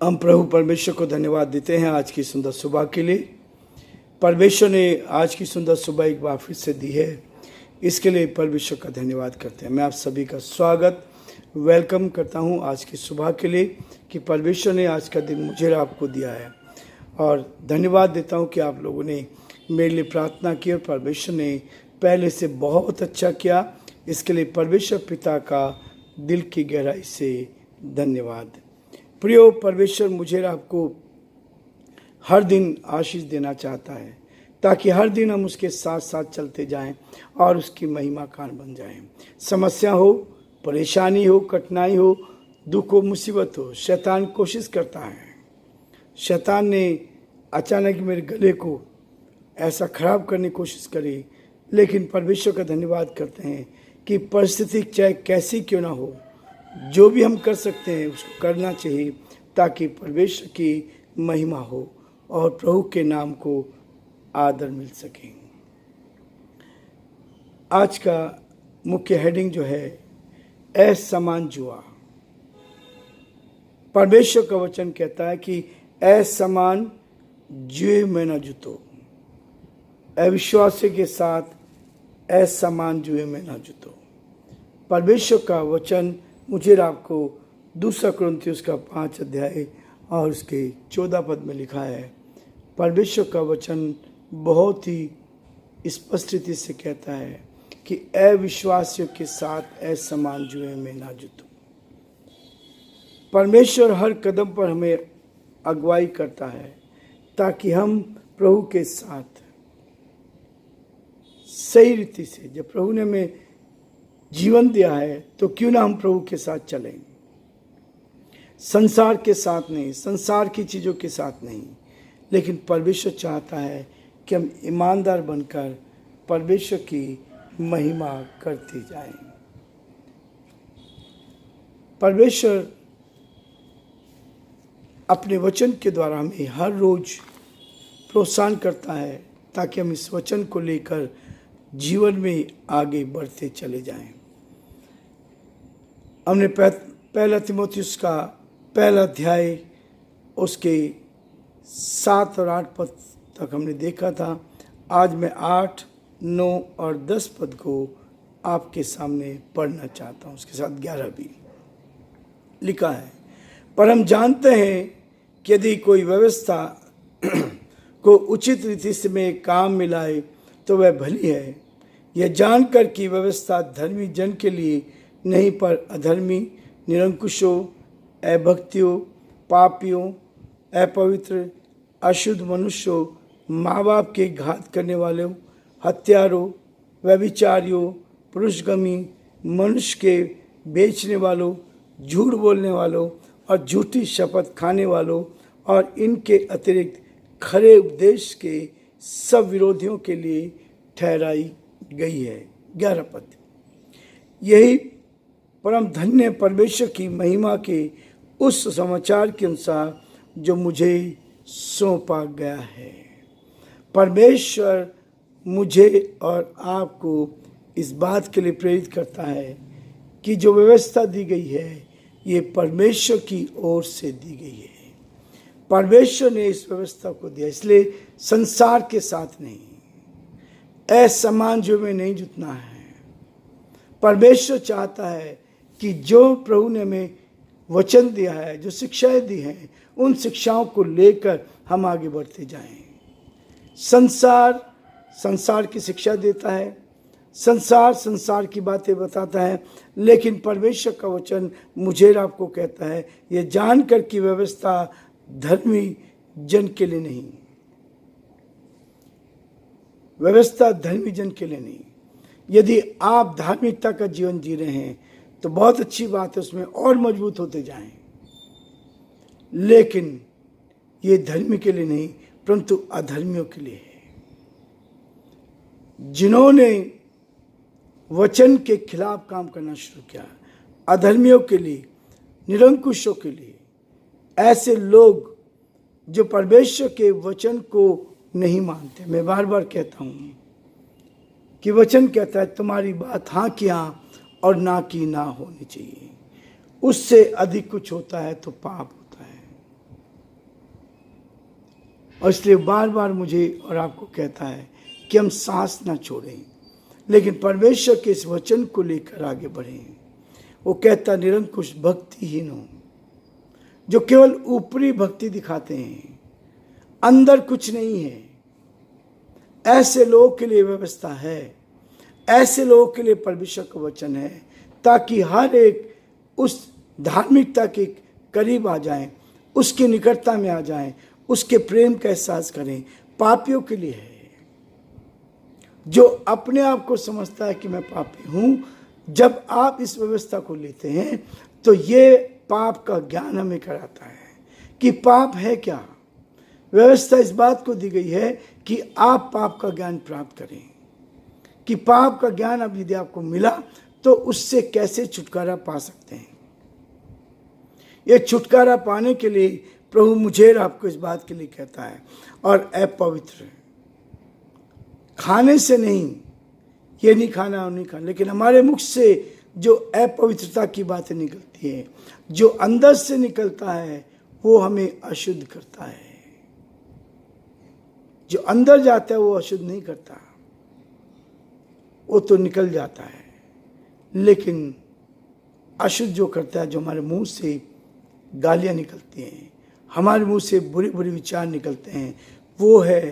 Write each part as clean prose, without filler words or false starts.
हम प्रभु परमेश्वर को धन्यवाद देते हैं आज की सुंदर सुबह के लिए। परमेश्वर ने आज की सुंदर सुबह एक बार फिर से दी है, इसके लिए परमेश्वर का धन्यवाद करते हैं। मैं आप सभी का स्वागत वेलकम करता हूं आज की सुबह के लिए कि परमेश्वर ने आज का दिन मुझे और आपको दिया है, और धन्यवाद देता हूं कि आप लोगों ने मेरे लिए प्रार्थना की और परमेश्वर ने पहले से बहुत अच्छा किया। इसके लिए परमेश्वर पिता का दिल की गहराई से धन्यवाद। प्रियो, परमेश्वर मुझे और आपको हर दिन आशीष देना चाहता है ताकि हर दिन हम उसके साथ साथ चलते जाएं और उसकी महिमा कान बन जाएं। समस्या हो, परेशानी हो, कठिनाई हो, दुख हो, मुसीबत हो, शैतान कोशिश करता है। शैतान ने अचानक मेरे गले को ऐसा खराब करने की कोशिश करी, लेकिन परमेश्वर का धन्यवाद करते हैं कि परिस्थिति चाहे कैसी क्यों ना हो, जो भी हम कर सकते हैं उसको करना चाहिए ताकि परमेश्वर की महिमा हो और प्रभु के नाम को आदर मिल सके। आज का मुख्य हेडिंग जो है असमान जुआ। परमेश्वर का वचन कहता है कि असमान जुए में न जुतो, अविश्वासी के साथ असमान जुए में न जुतो। परमेश्वर का वचन मुझे आपको 2 कुरिन्थियों का 5 अध्याय और उसके 14 पद में लिखा है। परमेश्वर का वचन बहुत ही स्पष्ट रीति से कहता है कि अविश्वासियों के साथ असमान जुए में ना जुतो। परमेश्वर हर कदम पर हमें अगुवाई करता है ताकि हम प्रभु के साथ सही रीति से, जब प्रभु ने हमें जीवन दिया है तो क्यों ना हम प्रभु के साथ चलें। संसार के साथ नहीं, संसार की चीज़ों के साथ नहीं, लेकिन परमेश्वर चाहता है कि हम ईमानदार बनकर परमेश्वर की महिमा करते जाएं। परमेश्वर अपने वचन के द्वारा हमें हर रोज प्रोत्साहन करता है ताकि हम इस वचन को लेकर जीवन में आगे बढ़ते चले जाएं। हमने पहला तीमुथियुस का 1 अध्याय उसके 7 और 8 पद तक हमने देखा था। आज मैं 8, 9 और 10 पद को आपके सामने पढ़ना चाहता हूँ। उसके साथ 11 भी लिखा है। पर हम जानते हैं कि यदि कोई व्यवस्था को उचित रीति से में काम मिलाए तो वह भली है, यह जानकर कि व्यवस्था धर्मी जन के लिए नहीं पर अधर्मी, निरंकुशों, अभक्तियों, पापियों, अपवित्र, अशुद्ध मनुष्यों, माँ बाप के घात करने वालों, हत्यारों, व्यभिचारियों, पुरुषगमी, मनुष्य के बेचने वालों, झूठ बोलने वालों और झूठी शपथ खाने वालों और इनके अतिरिक्त खरे उपदेश के सब विरोधियों के लिए ठहराई गई है। 11 पद। यही परम धन्य परमेश्वर की महिमा के उस समाचार के अनुसार जो मुझे सौंपा गया है। परमेश्वर मुझे और आपको इस बात के लिए प्रेरित करता है कि जो व्यवस्था दी गई है ये परमेश्वर की ओर से दी गई है। परमेश्वर ने इस व्यवस्था को दिया, इसलिए संसार के साथ नहीं, असमान जुए में नहीं जुटना है। परमेश्वर चाहता है कि जो प्रभु ने हमें वचन दिया है, जो शिक्षाएं दी हैं, उन शिक्षाओं को लेकर हम आगे बढ़ते जाएं। संसार की शिक्षा देता है, संसार की बातें बताता है, लेकिन परमेश्वर का वचन मुझे आपको कहता है ये जानकर कि व्यवस्था धर्मी जन के लिए नहीं, व्यवस्था धर्मी जन के लिए नहीं। यदि आप धार्मिकता का जीवन जी रहे हैं तो बहुत अच्छी बात है, उसमें और मजबूत होते जाएं, लेकिन ये धर्मी के लिए नहीं परंतु अधर्मियों के लिए है, जिन्होंने वचन के खिलाफ काम करना शुरू किया। अधर्मियों के लिए, निरंकुशों के लिए, ऐसे लोग जो परमेश्वर के वचन को नहीं मानते। मैं बार बार कहता हूँ कि वचन कहता है तुम्हारी बात हाँ की हाँ और ना की ना होनी चाहिए, उससे अधिक कुछ होता है तो पाप होता है। और इसलिए बार बार मुझे और आपको कहता है कि हम सांस ना छोड़ें, लेकिन परमेश्वर के इस वचन को लेकर आगे बढ़ें। वो कहता निरंकुश भक्तिहीन हो, जो केवल ऊपरी भक्ति दिखाते हैं, अंदर कुछ नहीं है, ऐसे लोगों के लिए व्यवस्था है, ऐसे लोगों के लिए परमेश्वर का वचन है, ताकि हर एक उस धार्मिकता के करीब आ जाएं, उसकी निकटता में आ जाएं, उसके प्रेम का एहसास करें। पापियों के लिए है, जो अपने आप को समझता है कि मैं पापी हूं। जब आप इस व्यवस्था को लेते हैं तो ये पाप का ज्ञान हमें कराता है कि पाप है क्या। व्यवस्था इस बात को दी गई है कि आप पाप का ज्ञान प्राप्त करें, कि पाप का ज्ञान अब यदि आपको मिला तो उससे कैसे छुटकारा पा सकते हैं। ये छुटकारा पाने के लिए प्रभु मुझे आपको इस बात के लिए कहता है, और अपवित्र खाने से नहीं, ये नहीं खाना और नहीं खाना, लेकिन हमारे मुख से जो अपवित्रता की बातें निकलती है, जो अंदर से निकलता है, वो हमें अशुद्ध करता है। जो अंदर जाता है वो अशुद्ध नहीं करता, वो तो निकल जाता है। लेकिन अशुद्ध जो करता है, जो हमारे मुंह से गालियां निकलती हैं, हमारे मुंह से बुरे बुरे विचार निकलते हैं, वो है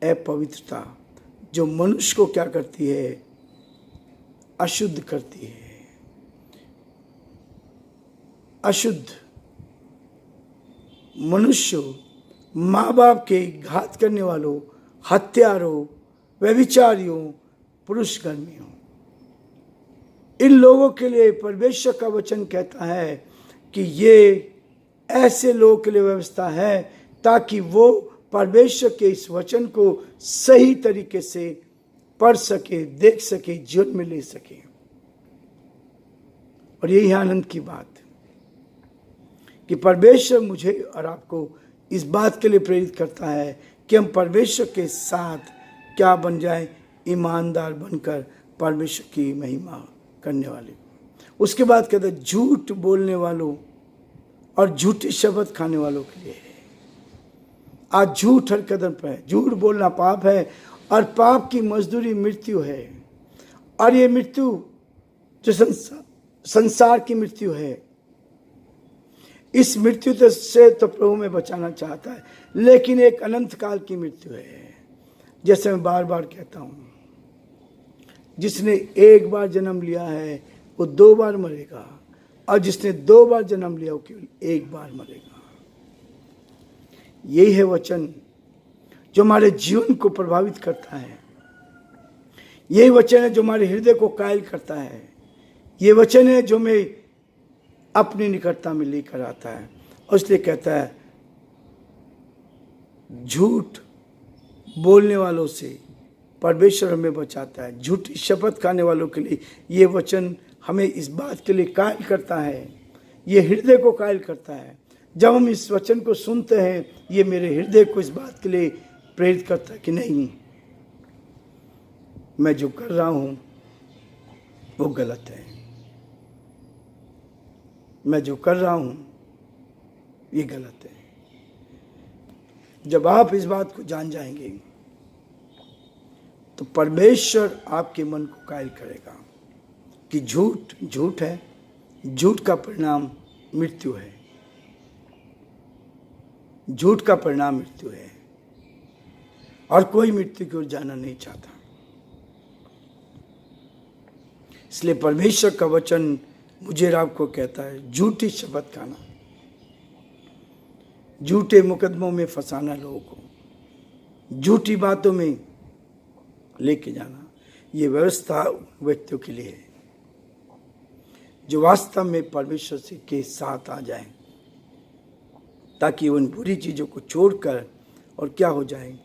अपवित्रता, जो मनुष्य को क्या करती है, अशुद्ध करती है। अशुद्ध मनुष्य माँ बाप के घात करने वालों, हत्यारों, व्यभिचारियों, पुरुषकर्मियों, इन लोगों के लिए परमेश्वर का वचन कहता है कि ये ऐसे लोगों के लिए व्यवस्था है, ताकि वो परमेश्वर के इस वचन को सही तरीके से पढ़ सके, देख सके, जीवन में ले सके। और यही आनंद की बात कि परमेश्वर मुझे और आपको इस बात के लिए प्रेरित करता है कि हम परमेश्वर के साथ क्या बन जाएं, ईमानदार बनकर परमेश्वर की महिमा करने वाले। उसके बाद कहता है झूठ बोलने वालों और झूठे शब्द खाने वालों के लिए है। आज झूठ हर कदम पर है, झूठ बोलना पाप है, और पाप की मजदूरी मृत्यु है। और ये मृत्यु जो संसार की मृत्यु है, इस मृत्यु से तो प्रभु में बचाना चाहता है, लेकिन एक अनंत काल की मृत्यु है। जैसे मैं बार बार कहता हूं, जिसने एक बार जन्म लिया है वो 2 बार मरेगा, और जिसने 2 बार जन्म लिया वो केवल 1 बार मरेगा। यही है वचन जो हमारे जीवन को प्रभावित करता है। यही वचन है जो हमारे हृदय को कायल करता है। ये वचन है जो हमें अपनी निकटता में लेकर आता है। और इसलिए कहता है झूठ बोलने वालों से परमेश्वर हमें बचाता है। झूठी शपथ खाने वालों के लिए ये वचन हमें इस बात के लिए कायल करता है, ये हृदय को कायल करता है। जब हम इस वचन को सुनते हैं, ये मेरे हृदय को इस बात के लिए प्रेरित करता है कि नहीं, मैं जो कर रहा हूं वो गलत है, मैं जो कर रहा हूं ये गलत है। जब आप इस बात को जान जाएंगे तो परमेश्वर आपके मन को कायल करेगा कि झूठ झूठ है, झूठ का परिणाम मृत्यु है, झूठ का परिणाम मृत्यु है, और कोई मृत्यु की ओर जाना नहीं चाहता। इसलिए परमेश्वर का वचन मुझे और आपको कहता है झूठी शपथ खाना, झूठे मुकदमों में फंसाना, लोगों को झूठी बातों में लेके जाना, ये व्यवस्था व्यक्तियों के लिए है जो वास्तव में परमेश्वर से के साथ आ जाएं, ताकि उन बुरी चीजों को छोड़कर और क्या हो जाए,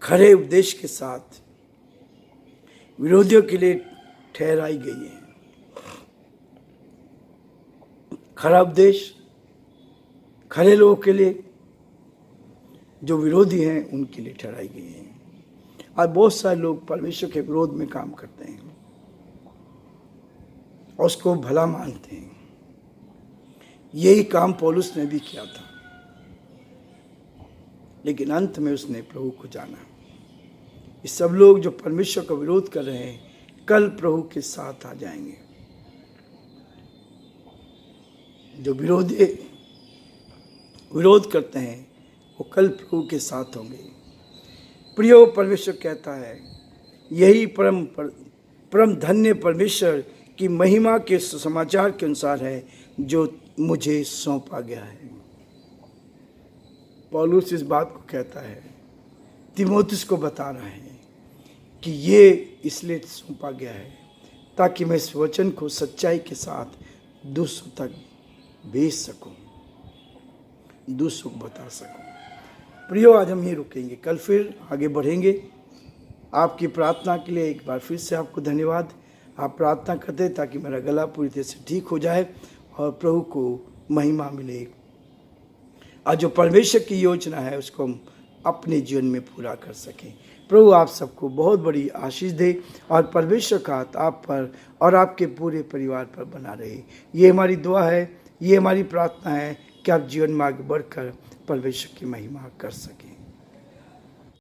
खरे उपदेश के साथ विरोधियों के लिए ठहराई गई है। खरा उपदेश खरे लोगों के लिए, जो विरोधी हैं उनके लिए ठहराई गई है। आज बहुत सारे लोग परमेश्वर के विरोध में काम करते हैं और उसको भला मानते हैं। यही काम पौलुस ने भी किया था। लेकिन अंत में उसने प्रभु को जाना। ये सब लोग जो परमेश्वर का विरोध कर रहे हैं कल प्रभु के साथ आ जाएंगे। जो विरोध करते हैं वो कल प्रभु के साथ होंगे। प्रियो, परमेश्वर कहता है यही परम धन्य परमेश्वर की महिमा के समाचार के अनुसार है जो मुझे सौंपा गया है। पौलुस इस बात को कहता है, तीमुथियुस को बता रहा है कि ये इसलिए सौंपा गया है ताकि मैं इस वचन को सच्चाई के साथ दूसरों तक भेज सकूं, दूसरों को बता सकूं। प्रियो, आज हम यहीं रुकेंगे, कल फिर आगे बढ़ेंगे। आपकी प्रार्थना के लिए एक बार फिर से आपको धन्यवाद। आप प्रार्थना करते ताकि मेरा गला पूरी तरह से ठीक हो जाए और प्रभु को महिमा मिले। आज जो परमेश्वर की योजना है उसको हम अपने जीवन में पूरा कर सकें। प्रभु आप सबको बहुत बड़ी आशीष दे और परमेश्वर का हाथ आप पर और आपके पूरे परिवार पर बना रहे। ये हमारी दुआ है, ये हमारी प्रार्थना है कि आप जीवन में आगे बढ़कर परमेश्वर की महिमा कर सकें।